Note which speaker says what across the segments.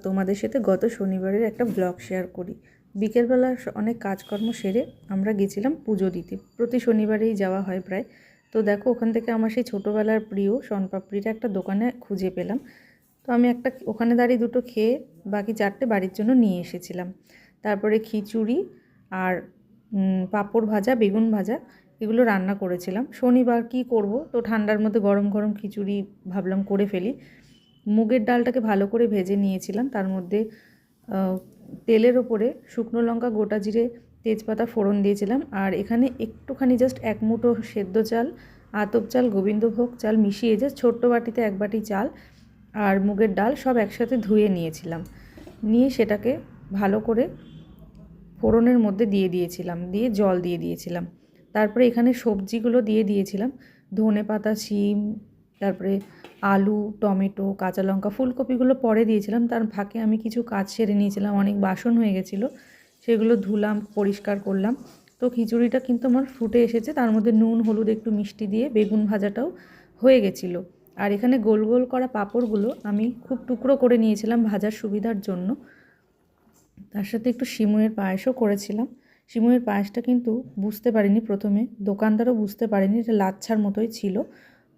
Speaker 1: তোমাদের সাথে গত শনিবারের একটা ব্লগ শেয়ার করি। বিকেলবেলা অনেক কাজকর্ম সেরে আমরা গেছিলাম পুজো দিতে। প্রতি শনিবারেই যাওয়া হয় প্রায়। তো দেখো, ওখান থেকে আমার সেই ছোটোবেলার প্রিয় শনপাপড়িটা একটা দোকানে খুঁজে পেলাম। তো আমি একটা ওখানে দাঁড়িয়ে দুটো খেয়ে বাকি চারটে বাড়ির জন্য নিয়ে এসেছিলাম। তারপরে খিচুড়ি আর পাঁপড় ভাজা, বেগুন ভাজা, এগুলো রান্না করেছিলাম। শনিবার কি করব, তো ঠান্ডার মধ্যে গরম গরম খিচুড়ি ভাবলাম করে ফেলি। মুগের ডালটাকে ভালো করে ভেজে নিয়েছিলাম। তার মধ্যে তেলের ওপরে শুকনো লঙ্কা, গোটা জিরে, তেজপাতা ফোড়ন দিয়েছিলাম। আর এখানে একটুখানি জাস্ট এক মুঠো সেদ্ধ চাল, আতপ চাল, গোবিন্দভোগ চাল মিশিয়ে যে ছোট্ট বাটিতে এক বাটি চাল আর মুগের ডাল সব একসাথে ধুয়ে নিয়েছিলাম। নিয়ে সেটাকে ভালো করে ফোড়নের মধ্যে দিয়ে দিয়েছিলাম, দিয়ে জল দিয়ে দিয়েছিলাম। তারপরে এখানে সবজিগুলো দিয়ে দিয়েছিলাম, ধনেপাতা, শিম, তারপরে আলু, টমেটো, কাঁচা লঙ্কা, ফুলকপিগুলো পরে দিয়েছিলাম। তার ফাঁকে আমি কিছু কাজ সেরে নিয়েছিলাম, অনেক বাসন হয়ে গেছিলো, সেগুলো ধুলাম, পরিষ্কার করলাম। তো খিচুড়িটা কিন্তু আমার ফুটে এসেছে, তার মধ্যে নুন, হলুদ, একটু মিষ্টি দিয়ে বেগুন ভাজাটাও হয়ে গেছিলো। আর এখানে গোল গোল করা পাঁপড়গুলো আমি খুব টুকরো করে নিয়েছিলাম ভাজার সুবিধার জন্য। তার সাথে একটু সিমুয়ের পায়েসও করেছিলাম। সিমুয়ের পায়েসটা কিন্তু বুঝতে পারিনি প্রথমে, দোকানদারও বুঝতে পারেনি, এটা লাচ্ছার মতোই ছিল।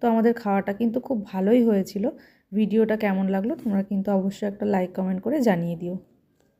Speaker 1: তো আমাদের খাওয়াটা কিন্তু খুব ভালোই হয়েছিল। ভিডিওটা কেমন লাগলো তোমরা কিন্তু অবশ্যই একটা লাইক কমেন্ট করে জানিয়ে দিও।